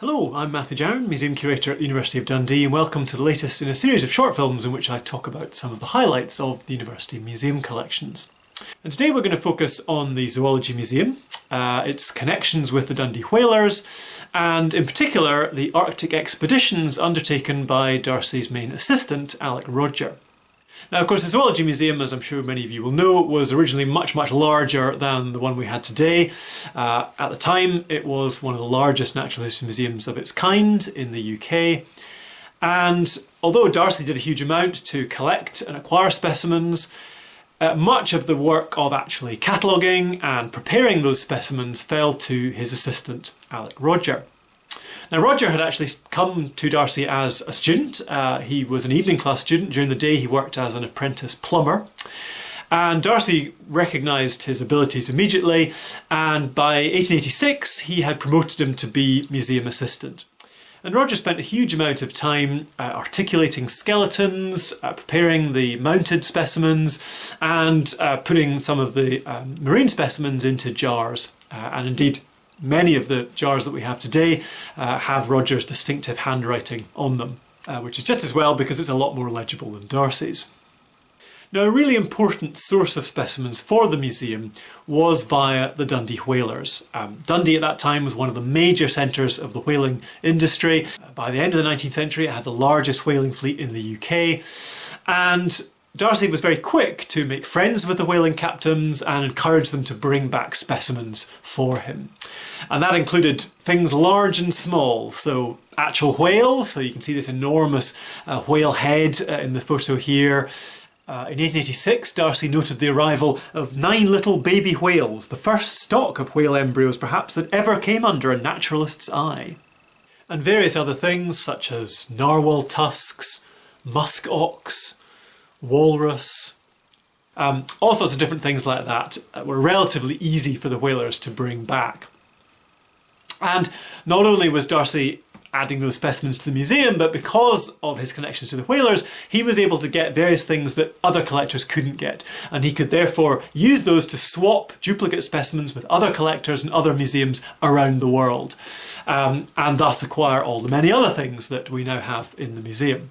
Hello, I'm Matthew Jarron, Museum Curator at the University of Dundee, and welcome to the latest in a series of short films in which I talk about some of the highlights of the University Museum collections. And today we're going to focus on the Zoology Museum, its connections with the Dundee whalers, and in particular the Arctic expeditions undertaken by Darcy's main assistant, Aleck Rodger. Now, of course, the Zoology Museum, as I'm sure many of you will know, was originally much larger than the one we had today. At the time, it was one of the largest natural history museums of its kind in the UK. And although Darcy did a huge amount to collect and acquire specimens, much of the work of actually cataloguing and preparing those specimens fell to his assistant, Aleck Rodger. Now, Rodger had actually come to Darcy as a student. He was an evening class student. During the day he worked as an apprentice plumber. And Darcy recognised his abilities immediately, and by 1886 he had promoted him to be museum assistant. And Rodger spent a huge amount of time articulating skeletons, preparing the mounted specimens, and putting some of the marine specimens into jars. And indeed, many of the jars that we have today have Rodger's distinctive handwriting on them, which is just as well because it's a lot more legible than Darcy's. Now, a really important source of specimens for the museum was via the Dundee whalers. Dundee at that time was one of the major centres of the whaling industry. By the end of the 19th century, it had the largest whaling fleet in the UK, and Darcy was very quick to make friends with the whaling captains and encourage them to bring back specimens for him. And that included things large and small, so actual whales, so you can see this enormous whale head in the photo here. In 1886, Darcy noted the arrival of 9 little baby whales, the first stock of whale embryos perhaps that ever came under a naturalist's eye. And various other things such as narwhal tusks, musk ox, walrus, all sorts of different things like that were relatively easy for the whalers to bring back. And not only was Darcy adding those specimens to the museum, but because of his connections to the whalers, he was able to get various things that other collectors couldn't get. And he could therefore use those to swap duplicate specimens with other collectors and other museums around the world, and thus acquire all the many other things that we now have in the museum.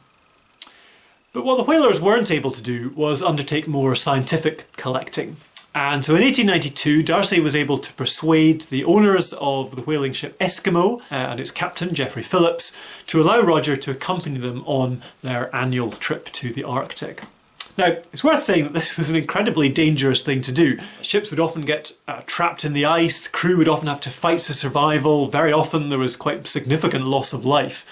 But what the whalers weren't able to do was undertake more scientific collecting. And so in 1892, Darcy was able to persuade the owners of the whaling ship Eskimo and its captain, Geoffrey Phillips, to allow Rodger to accompany them on their annual trip to the Arctic. Now, it's worth saying that this was an incredibly dangerous thing to do. Ships would often get trapped in the ice, the crew would often have to fight for survival, very often there was quite significant loss of life.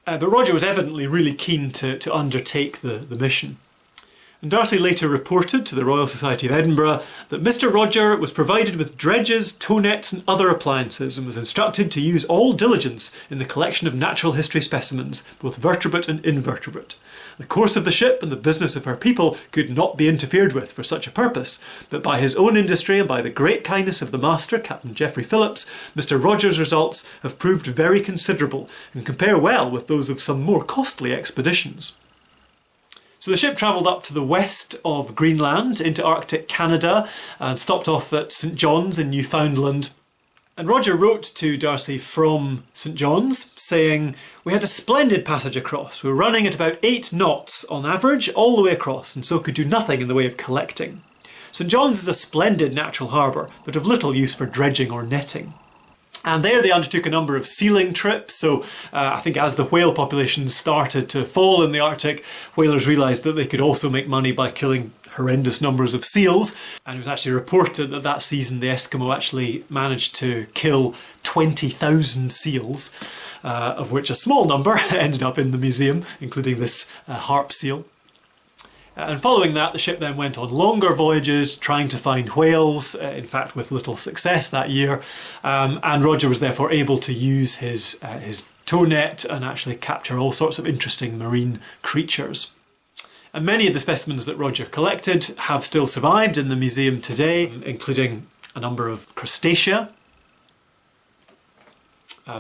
But Rodger was evidently really keen to undertake the mission. And Darcy later reported to the Royal Society of Edinburgh that Mr. Rodger was provided with dredges, tow nets and other appliances and was instructed to use all diligence in the collection of natural history specimens, both vertebrate and invertebrate. The course of the ship and the business of her people could not be interfered with for such a purpose, but by his own industry and by the great kindness of the master, Captain Geoffrey Phillips, Mr. Rodger's results have proved very considerable and compare well with those of some more costly expeditions. So the ship travelled up to the west of Greenland into Arctic Canada and stopped off at St John's in Newfoundland. And Rodger wrote to Darcy from St John's saying, "We had a splendid passage across. We were running at about 8 knots on average all the way across and so could do nothing in the way of collecting. St John's is a splendid natural harbour but of little use for dredging or netting." And there they undertook a number of sealing trips, so I think as the whale populations started to fall in the Arctic, whalers realised that they could also make money by killing horrendous numbers of seals. And it was actually reported that that season the Eskimo actually managed to kill 20,000 seals, of which a small number ended up in the museum, including this harp seal. And following that, the ship then went on longer voyages trying to find whales, in fact with little success that year, and Rodger was therefore able to use his tow net and actually capture all sorts of interesting marine creatures. And many of the specimens that Rodger collected have still survived in the museum today, including a number of crustacea,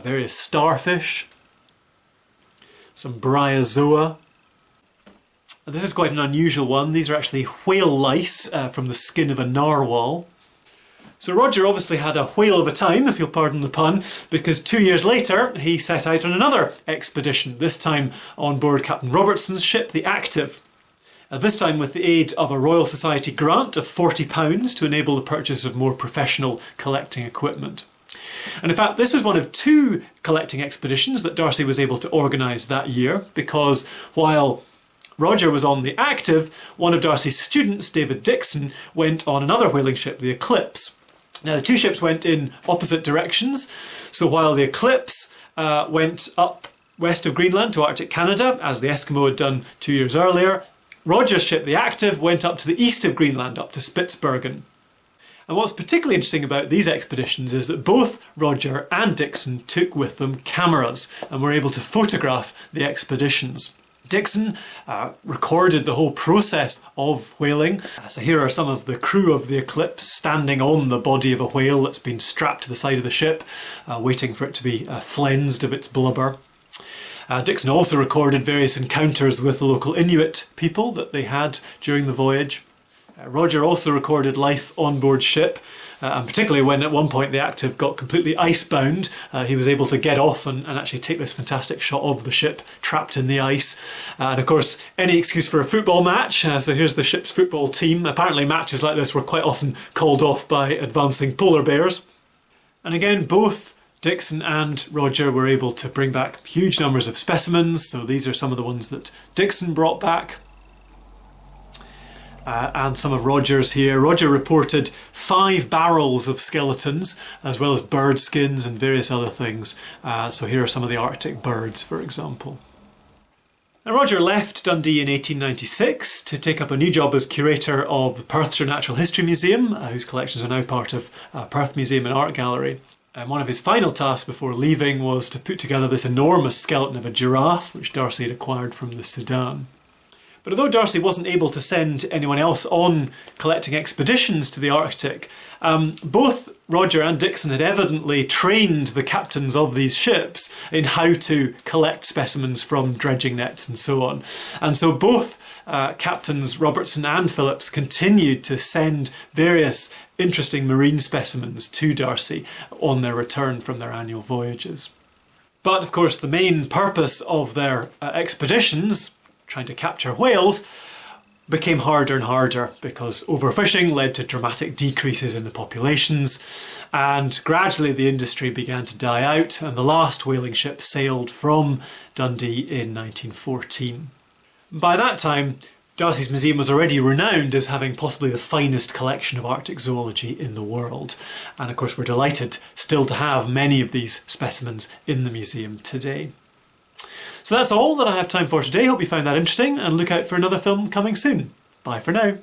various starfish, some bryozoa. This is quite an unusual one. These are actually whale lice from the skin of a narwhal. So Rodger obviously had a whale of a time, if you'll pardon the pun, because 2 years later he set out on another expedition, this time on board Captain Robertson's ship, the Active. This time with the aid of a Royal Society grant of £40 to enable the purchase of more professional collecting equipment. And in fact, this was one of 2 collecting expeditions that Darcy was able to organise that year, because while Rodger was on the Active, one of Darcy's students, David Dixon, went on another whaling ship, the Eclipse. Now the 2 ships went in opposite directions, so while the Eclipse went up west of Greenland to Arctic Canada, as the Eskimo had done 2 years earlier, Rodger's ship, the Active, went up to the east of Greenland, up to Spitsbergen. And what's particularly interesting about these expeditions is that both Rodger and Dixon took with them cameras and were able to photograph the expeditions. Dixon recorded the whole process of whaling. So here are some of the crew of the Eclipse standing on the body of a whale that's been strapped to the side of the ship, waiting for it to be flensed of its blubber. Dixon also recorded various encounters with the local Inuit people that they had during the voyage. Rodger also recorded life on board ship, and particularly when at one point the Active got completely icebound, he was able to get off and actually take this fantastic shot of the ship trapped in the ice. And of course, any excuse for a football match, so here's the ship's football team. Apparently matches like this were quite often called off by advancing polar bears. And again, both Dixon and Rodger were able to bring back huge numbers of specimens, so these are some of the ones that Dixon brought back. And some of Rodger's here. Rodger reported 5 barrels of skeletons, as well as bird skins and various other things. So here are some of the Arctic birds, for example. Now, Rodger left Dundee in 1896 to take up a new job as curator of the Perthshire Natural History Museum, whose collections are now part of Perth Museum and Art Gallery. And one of his final tasks before leaving was to put together this enormous skeleton of a giraffe, which Darcy had acquired from the Sudan. But although Darcy wasn't able to send anyone else on collecting expeditions to the Arctic, both Rodger and Dixon had evidently trained the captains of these ships in how to collect specimens from dredging nets and so on. And so both captains Robertson and Phillips continued to send various interesting marine specimens to Darcy on their return from their annual voyages. But of course the main purpose of their expeditions, trying to capture whales, became harder and harder because overfishing led to dramatic decreases in the populations, and gradually the industry began to die out and the last whaling ship sailed from Dundee in 1914. By that time, Darcy's museum was already renowned as having possibly the finest collection of Arctic zoology in the world, and of course we're delighted still to have many of these specimens in the museum today. So that's all that I have time for today. Hope you found that interesting, and look out for another film coming soon. Bye for now.